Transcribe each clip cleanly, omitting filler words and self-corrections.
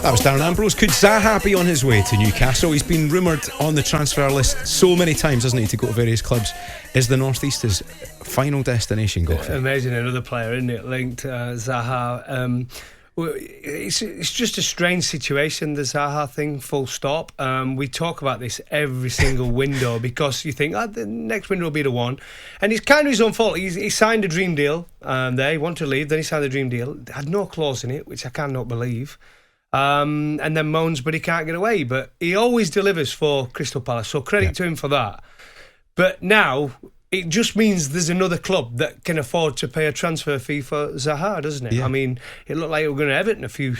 That was Darren Ambrose. Could Zaha be on his way to Newcastle? He's been rumoured on the transfer list so many times, hasn't he, to go to various clubs. Is the North East his final destination, Goffey? Amazing, another player, isn't it, linked Zaha. It's just a strange situation, the Zaha thing, full stop. We talk about this every single window because you think the next window will be the one, and it's kind of his own fault. He signed a dream deal there, he wanted to leave, then he signed a dream deal, had no clause in it, which I cannot believe, and then moans but he can't get away, but he always delivers for Crystal Palace, so credit to him for that. But now it just means there's another club that can afford to pay a transfer fee for Zaha, doesn't it? Yeah. I mean, it looked like it was going to Everton a few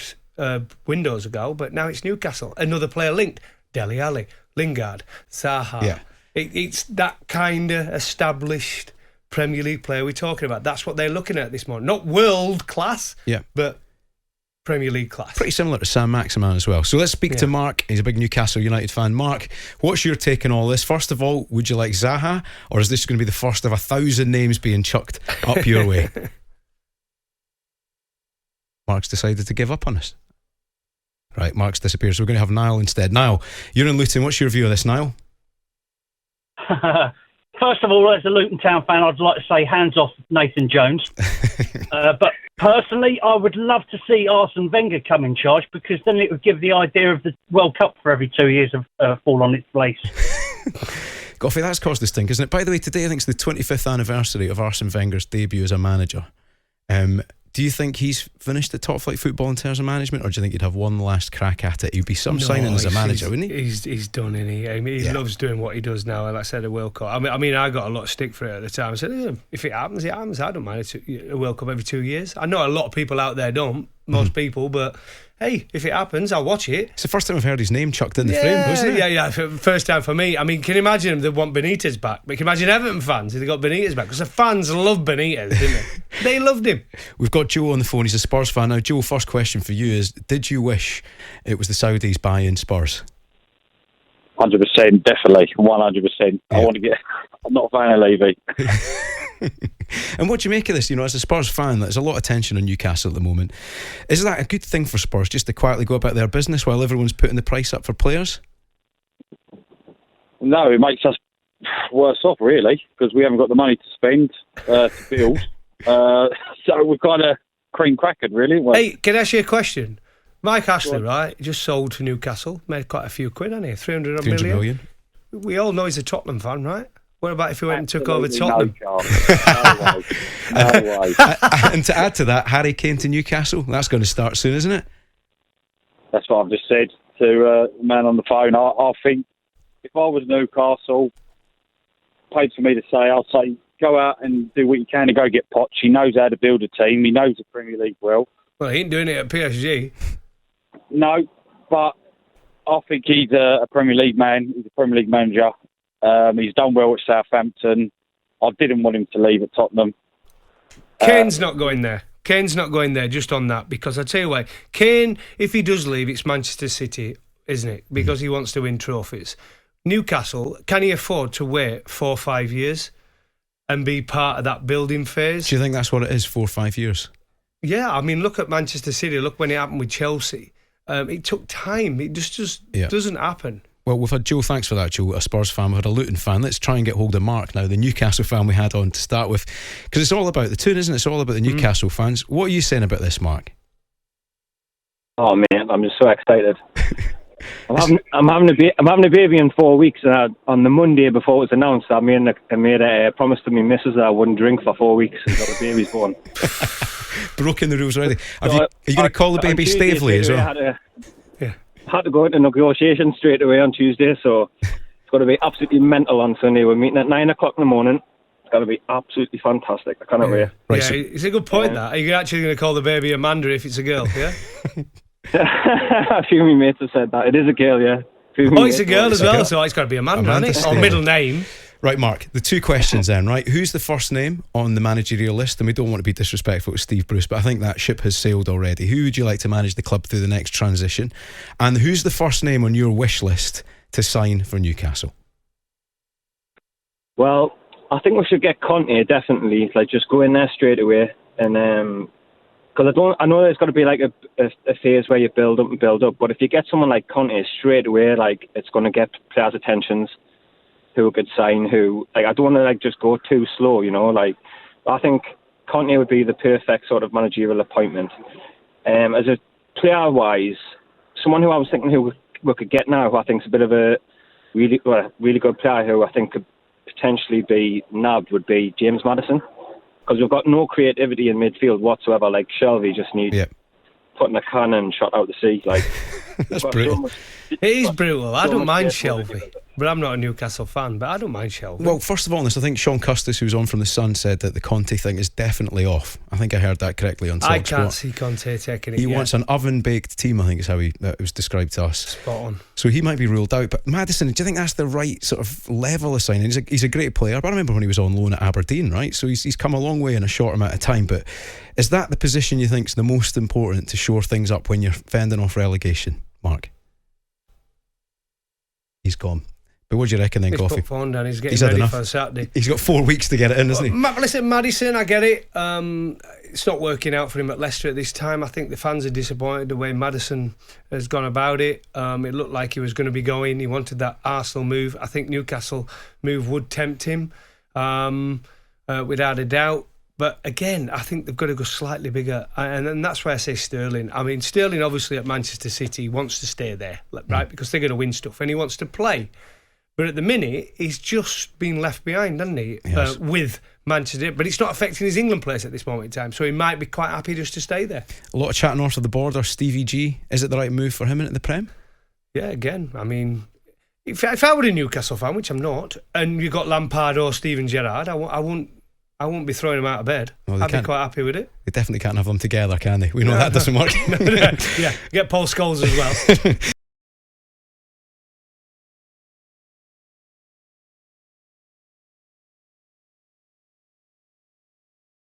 windows ago, but now it's Newcastle. Another player linked. Dele Alli, Lingard, Zaha. Yeah. It's that kind of established Premier League player we're talking about. That's what they're looking at this morning. Not world class, but Premier League class. Pretty similar to Sam Maximan as well. So let's speak to Mark. He's a big Newcastle United fan. Mark, what's your take on all this? First of all, would you like Zaha, or is this going to be the first of 1,000 names being chucked up your way? Mark's decided to give up on us. Right, Mark's disappeared, so we're going to have Niall instead. Niall, you're in Luton. What's your view of this, Niall? First of all, as a Luton Town fan, I'd like to say hands off Nathan Jones. But personally, I would love to see Arsene Wenger come in charge, because then it would give the idea of the World Cup for every 2 years fall on its place. Goffey, that's caused this stink, isn't it? By the way, today I think it's the 25th anniversary of Arsene Wenger's debut as a manager. Do you think he's finished at top flight football in terms of management, or do you think he'd have one last crack at it? He'd be some signing as a manager, wouldn't he? He's done, isn't he? I mean, he loves doing what he does now. Like I said, a World Cup. I mean, I got a lot of stick for it at the time. I said, if it happens, it happens. I don't mind a World Cup every 2 years. I know a lot of people out there don't, most people, but hey, if it happens, I'll watch it. It's the first time I've heard his name chucked in the frame, wasn't it? Yeah. First time for me. I mean, can you imagine them? They want Benitez back. But can you imagine Everton fans if they got Benitez back? Because the fans love Benitez, didn't they? They loved him. We've got Joe on the phone. He's a Spurs fan. Now, Joe, first question for you is, did you wish it was the Saudis buying Spurs? 100%, definitely, 100%. Yeah. I'm not a fan of Levy. And what do you make of this? You know, as a Spurs fan, there's a lot of tension on Newcastle at the moment. Is that a good thing for Spurs, just to quietly go about their business while everyone's putting the price up for players? No, it makes us worse off, really, because we haven't got the money to spend to build. So we're kind of cream crackered, really. Hey, can I ask you a question? Mike Ashley, right, just sold to Newcastle, made quite a few quid, hasn't he? 300 million. We all know he's a Tottenham fan, right? What about if he went and took over Tottenham? No way. And to add to that, Harry Kane to Newcastle, that's going to start soon, isn't it? That's what I've just said to the man on the phone. I think if I was Newcastle, paid for me to say, I'll say, go out and do what you can to go get Poch. He knows how to build a team. He knows the Premier League well. Well, he ain't doing it at PSG. No, but I think he's a Premier League man. He's a Premier League manager. He's done well at Southampton. I didn't want him to leave at Tottenham. Kane's not going there. Kane's not going there just on that, because I tell you why. Kane, if he does leave, it's Manchester City, isn't it? Because he wants to win trophies. Newcastle, can he afford to wait 4 or 5 years and be part of that building phase? Do you think that's what it is, 4 or 5 years? Yeah, I mean, look at Manchester City. Look when it happened with Chelsea. It took time. It just doesn't happen. Well, we've had Joe, thanks for that, Joe, a Spurs fan. We've had a Luton fan. Let's try and get hold of Mark now, the Newcastle fan we had on to start with. Because it's all about the tune, isn't it? It's all about the Newcastle fans. What are you saying about this, Mark? Oh, man, I'm just so excited. I'm having a baby in 4 weeks, and on the Monday before it was announced, I made a promise to my missus that I wouldn't drink for 4 weeks until the baby's born. Broken the rules already. Are you going to call the baby Stavely as well? Had to go into negotiations straight away on Tuesday, so it's got to be absolutely mental on Sunday. We're meeting at 9 o'clock in the morning. It's got to be absolutely fantastic. I cannot wait. Right, yeah, it's a good point, that. Are you actually going to call the baby Amanda if it's a girl, yeah? A few of my mates have said that. It is a girl, yeah. It's a girl as well, so it's got to be Amanda, hasn't it? Or middle name. Right, Mark, the two questions then, right? Who's the first name on the managerial list? And we don't want to be disrespectful to Steve Bruce, but I think that ship has sailed already. Who would you like to manage the club through the next transition? And who's the first name on your wish list to sign for Newcastle? Well, I think we should get Conte, definitely. Like, just go in there straight away and Because I know there's got to be like a phase where you build up, but if you get someone like Conte straight away, like it's going to get players' attentions who could sign, who, like, I don't want to like just go too slow, you know, like, I think Conte would be the perfect sort of managerial appointment. As a player-wise, someone who I was thinking who we could get now, who I think is a bit of a really good player, who I think could potentially be nabbed, would be James Maddison. Because we've got no creativity in midfield whatsoever. Like, Shelby just needs putting a cannon shot out the sea. Like, that's brutal. It is brutal. I don't mind Shelby, but I'm not a Newcastle fan, but I don't mind Shelby. Well, first of all, I think Sean Custis, who's on from The Sun, said that the Conte thing is definitely off. I think I heard that correctly on talkSPORT. I can't see Conte taking it. He wants an oven-baked team, I think is how it was described to us. Spot on. So he might be ruled out. But Maddison, do you think that's the right sort of level of signing? He's a great player, but I remember when he was on loan at Aberdeen, right? So he's come a long way in a short amount of time. But is that the position you think is the most important to shore things up when you're fending off relegation, Mark? He's gone. But what do you reckon then, Goffey? He's put phone down. He's getting ready for Saturday. He's got 4 weeks to get it in, hasn't he? Listen, Maddison, I get it. It's not working out for him at Leicester at this time. I think the fans are disappointed the way Maddison has gone about it. It looked like he was going to be going. He wanted that Arsenal move. I think Newcastle move would tempt him, without a doubt. But again, I think they've got to go slightly bigger. And that's why I say Sterling. I mean, Sterling obviously at Manchester City wants to stay there, right? Because they're going to win stuff and he wants to play. But at the minute, he's just been left behind, hasn't he? Yes. With Manchester. But it's not affecting his England place at this moment in time. So he might be quite happy just to stay there. A lot of chat north of the border. Stevie G, is it the right move for him into the Prem? Yeah, again, I mean, if I were a Newcastle fan, which I'm not, and you got Lampard or Steven Gerrard, I won't be throwing them out of bed. Well, I'd be quite happy with it. They definitely can't have them together, can they? We know that doesn't work. Yeah, get Paul Scholes as well.